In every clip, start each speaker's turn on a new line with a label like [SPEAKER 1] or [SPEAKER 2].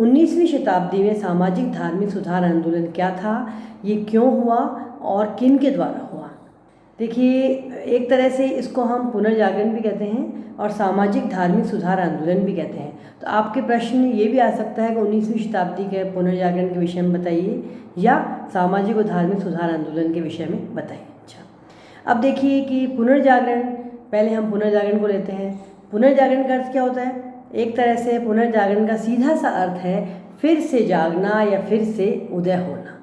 [SPEAKER 1] 19वीं शताब्दी में सामाजिक धार्मिक सुधार आंदोलन क्या था, ये क्यों हुआ और किन के द्वारा हुआ। देखिए, एक तरह से इसको हम पुनर्जागरण भी कहते हैं और सामाजिक धार्मिक सुधार आंदोलन भी कहते हैं। तो आपके प्रश्न ये भी आ सकता है कि 19वीं शताब्दी के पुनर्जागरण के विषय में बताइए या सामाजिक और धार्मिक सुधार आंदोलन के विषय में बताइए। अच्छा, अब देखिए कि पुनर्जागरण, पहले हम पुनर्जागरण को लेते हैं। पुनर्जागरण का अर्थ क्या होता है? एक तरह से पुनर्जागरण का सीधा सा अर्थ है फिर से जागना या फिर से उदय होना,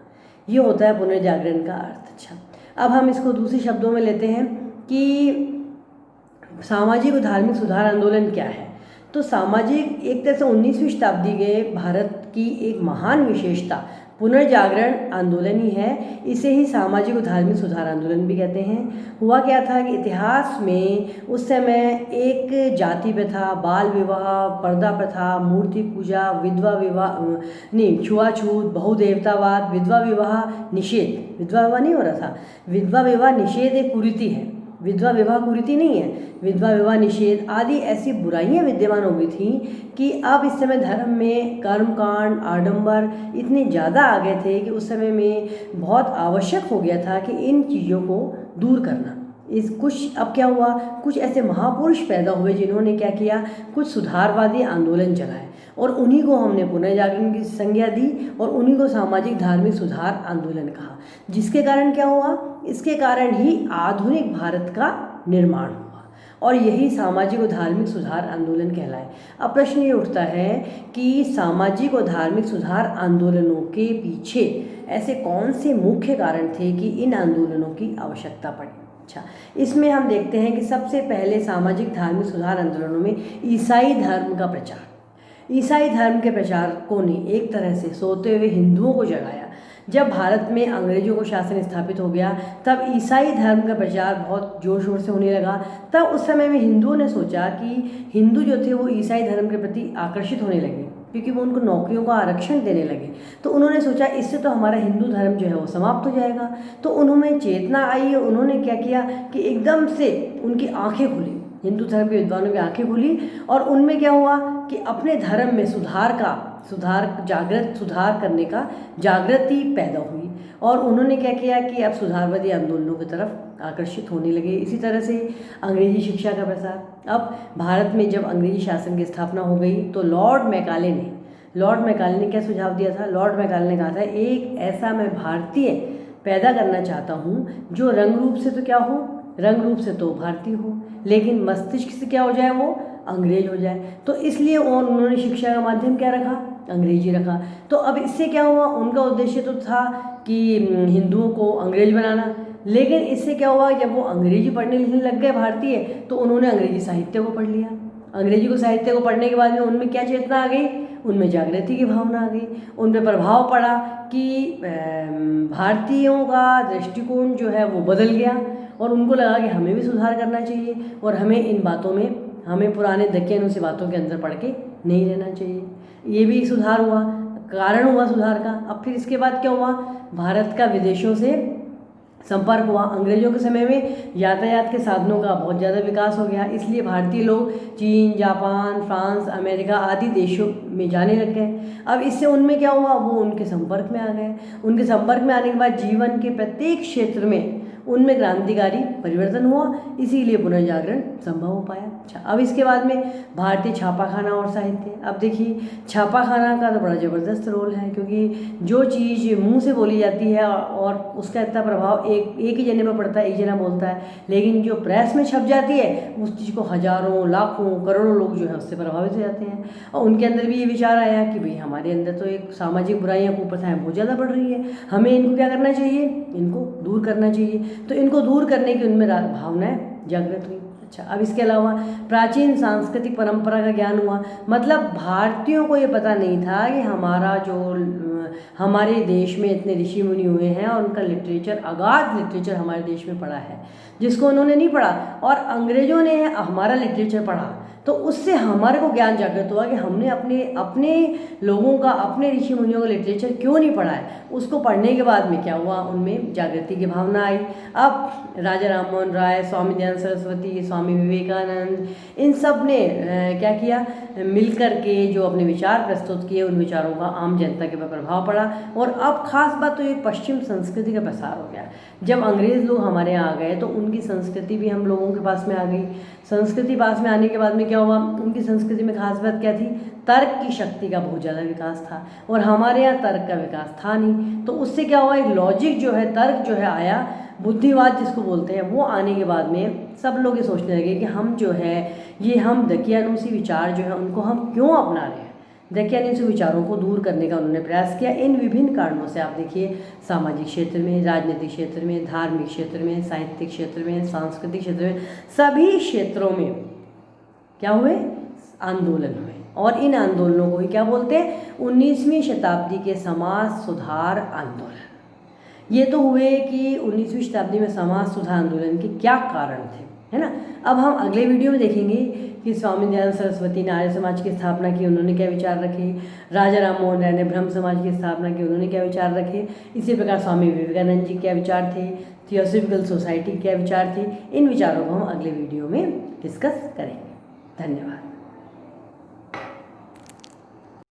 [SPEAKER 1] ये होता है पुनर्जागरण का अर्थ। अच्छा, अब हम इसको दूसरे शब्दों में लेते हैं कि सामाजिक और धार्मिक सुधार आंदोलन क्या है। तो सामाजिक, एक तरह से 19वीं शताब्दी के भारत की एक महान विशेषता पुनर्जागरण आंदोलन ही है। इसे ही सामाजिक और धार्मिक सुधार आंदोलन भी कहते हैं। हुआ क्या था कि इतिहास में उस समय एक जाति प्रथा, बाल विवाह, पर्दा प्रथा, मूर्ति पूजा, विधवा विवाह नहीं, छुआछूत, बहुदेवतावाद, विधवा विवाह निषेध, विधवा विवाह नहीं हो रहा था, विधवा विवाह निषेध एक कुरीति है, विधवा विवाह कुरीति नहीं है, विधवा विवाह निषेध आदि ऐसी बुराइयां विद्यमान हो गई थी कि अब इस समय धर्म में कर्मकांड, आडंबर इतने ज़्यादा आ गए थे कि उस समय में बहुत आवश्यक हो गया था कि इन चीज़ों को दूर करना। अब क्या हुआ, कुछ ऐसे महापुरुष पैदा हुए जिन्होंने क्या किया, कुछ सुधारवादी आंदोलन चलाए और उन्हीं को हमने पुनर्जागरण की संज्ञा दी और उन्हीं को सामाजिक धार्मिक सुधार आंदोलन कहा। जिसके कारण क्या हुआ, इसके कारण ही आधुनिक भारत का निर्माण हुआ और यही सामाजिक और धार्मिक सुधार आंदोलन कहलाए। अब प्रश्न ये उठता है कि सामाजिक और धार्मिक सुधार आंदोलनों के पीछे ऐसे कौन से मुख्य कारण थे कि इन आंदोलनों की आवश्यकता पड़ी। अच्छा, इसमें हम देखते हैं कि सबसे पहले सामाजिक धार्मिक सुधार आंदोलनों में ईसाई धर्म का प्रचार, ईसाई धर्म के प्रचारकों ने एक तरह से सोते हुए हिंदुओं को जगाया। जब भारत में अंग्रेजों को शासन स्थापित हो गया तब ईसाई धर्म का प्रचार बहुत जोर शोर से होने लगा। तब उस समय में हिंदुओं ने सोचा कि हिंदू जो थे वो ईसाई धर्म के प्रति आकर्षित होने लगे क्योंकि वो उनको नौकरियों का आरक्षण देने लगे। तो उन्होंने सोचा इससे तो हमारा हिंदू धर्म जो है वो समाप्त हो जाएगा। तो उन्होंने चेतना आई, उन्होंने क्या किया कि एकदम से उनकी आंखें खुली, हिंदू धर्म के विद्वानों की आंखें खुली और उनमें क्या हुआ कि अपने धर्म में सुधार करने का जागृति पैदा हुई और उन्होंने क्या किया कि अब सुधारवादी आंदोलनों की तरफ आकर्षित होने लगे। इसी तरह से अंग्रेजी शिक्षा का प्रसार, अब भारत में जब अंग्रेजी शासन की स्थापना हो गई तो लॉर्ड मैकाले ने क्या सुझाव दिया था। लॉर्ड मैकाले ने कहा था एक ऐसा मैं भारतीय पैदा करना चाहता हूँ जो रंग रूप से तो क्या हो, रंग रूप से तो भारतीय हो लेकिन मस्तिष्क से क्या हो जाए, वो अंग्रेज हो जाए। तो इसलिए उन्होंने शिक्षा का माध्यम क्या रखा, अंग्रेजी रखा। तो अब इससे क्या हुआ, उनका उद्देश्य तो था कि हिंदुओं को अंग्रेज बनाना, लेकिन इससे क्या हुआ, जब वो अंग्रेजी पढ़ने लिखने लग गए भारतीय तो उन्होंने अंग्रेजी साहित्य को पढ़ लिया। अंग्रेजी साहित्य को पढ़ने के बाद में उनमें क्या चेतना आ गई, उनमें जागृति की भावना आ गई, उन पर प्रभाव पड़ा कि भारतीयों का दृष्टिकोण जो है वो बदल गया और उनको लगा कि हमें भी सुधार करना चाहिए और हमें इन बातों में, हमें पुराने दकियानूसी बातों के अंदर पढ़ के नहीं रहना चाहिए। ये भी सुधार हुआ, कारण हुआ सुधार का। अब फिर इसके बाद क्या हुआ, भारत का विदेशों से संपर्क हुआ। अंग्रेजों के समय में यातायात के साधनों का बहुत ज़्यादा विकास हो गया, इसलिए भारतीय लोग चीन, जापान, फ्रांस, अमेरिका आदि देशों में जाने लग गए। अब इससे उनमें क्या हुआ, वो उनके संपर्क में आ गए। उनके संपर्क में आने के बाद जीवन के प्रत्येक क्षेत्र में उनमें क्रांतिकारी परिवर्तन हुआ, इसीलिए पुनर्जागरण संभव हो पाया। अच्छा, अब इसके बाद में भारतीय छापाखाना और साहित्य। अब देखिए, छापाखाना का तो बड़ा ज़बरदस्त रोल है क्योंकि जो चीज़ मुंह से बोली जाती है और उसका इतना प्रभाव एक ही जने पर पड़ता है, एक जना बोलता है, लेकिन जो प्रेस में छप जाती है उस चीज़ को हजारों, लाखों, करोड़ों लोग जो है उससे प्रभावित हो जाते हैं। और उनके अंदर भी ये विचार आया कि भाई हमारे अंदर तो एक सामाजिक बुराइयाँ, कुप्रथाएँ बहुत ज़्यादा बढ़ रही है, हमें इनको क्या करना चाहिए, इनको दूर करना चाहिए। तो इनको दूर करने की उनमें भावनाएं जागृत हुई। अच्छा, अब इसके अलावा प्राचीन सांस्कृतिक परंपरा का ज्ञान हुआ, मतलब भारतीयों को ये पता नहीं था कि हमारे देश में इतने ऋषि मुनि हुए हैं और उनका लिटरेचर, अगाध लिटरेचर हमारे देश में पढ़ा है जिसको उन्होंने नहीं पढ़ा, और अंग्रेजों ने हमारा लिटरेचर पढ़ा तो उससे हमारे को ज्ञान जागृत हुआ कि हमने अपने अपने लोगों का, अपने ऋषि मुनियों का लिटरेचर क्यों नहीं पढ़ा है। उसको पढ़ने के बाद में क्या हुआ, उनमें जागृति की भावना आई। अब राजा राम मोहन राय, स्वामी दयानंद सरस्वती, स्वामी विवेकानंद, इन सब ने क्या किया, मिलकर के जो अपने विचार प्रस्तुत किए, उन विचारों का आम जनता के ऊपर प्रभाव पड़ा। और अब खास बात तो ये पश्चिम संस्कृति का प्रसार हो गया। जब अंग्रेज़ लोग हमारे यहाँ आ गए तो उनकी संस्कृति भी हम लोगों के पास में आ गई। संस्कृति पास में आने के बाद में क्या हुआ, उनकी संस्कृति में खास बात क्या थी, तर्क की शक्ति का बहुत ज़्यादा विकास था, और हमारे यहाँ तर्क का विकास था नहीं। तो उससे क्या हुआ, एक लॉजिक जो है, तर्क जो है आया, बुद्धिवाद जिसको बोलते हैं, वो आने के बाद में सब लोग ये सोचने लगे कि हम जो है ये हम दकियानूसी विचार जो है उनको हम क्यों अपना रहे हैं। दकियानूसी विचारों को दूर करने का उन्होंने प्रयास किया। इन विभिन्न कारणों से आप देखिए, सामाजिक क्षेत्र में, राजनीतिक क्षेत्र में, धार्मिक क्षेत्र में, साहित्यिक क्षेत्र में, सांस्कृतिक क्षेत्र में, सभी क्षेत्रों में क्या हुए, आंदोलन हुए। और इन आंदोलनों को ही क्या बोलते हैं, 19वीं शताब्दी के समाज सुधार आंदोलन। ये तो हुए कि 19वीं शताब्दी में समाज सुधार आंदोलन के क्या कारण थे, है ना। अब हम अगले वीडियो में देखेंगे कि स्वामी दयानंद सरस्वती ने आर्य समाज की स्थापना की, उन्होंने क्या विचार रखे। राजा राम मोहन राय ने ब्रह्म समाज की स्थापना की, उन्होंने क्या विचार रखे। इसी प्रकार स्वामी विवेकानंद जी क्या विचार थे, थियोसॉफिकल सोसाइटी क्या विचार थे। इन विचारों को हम अगले वीडियो में डिस्कस करेंगे। धन्यवाद।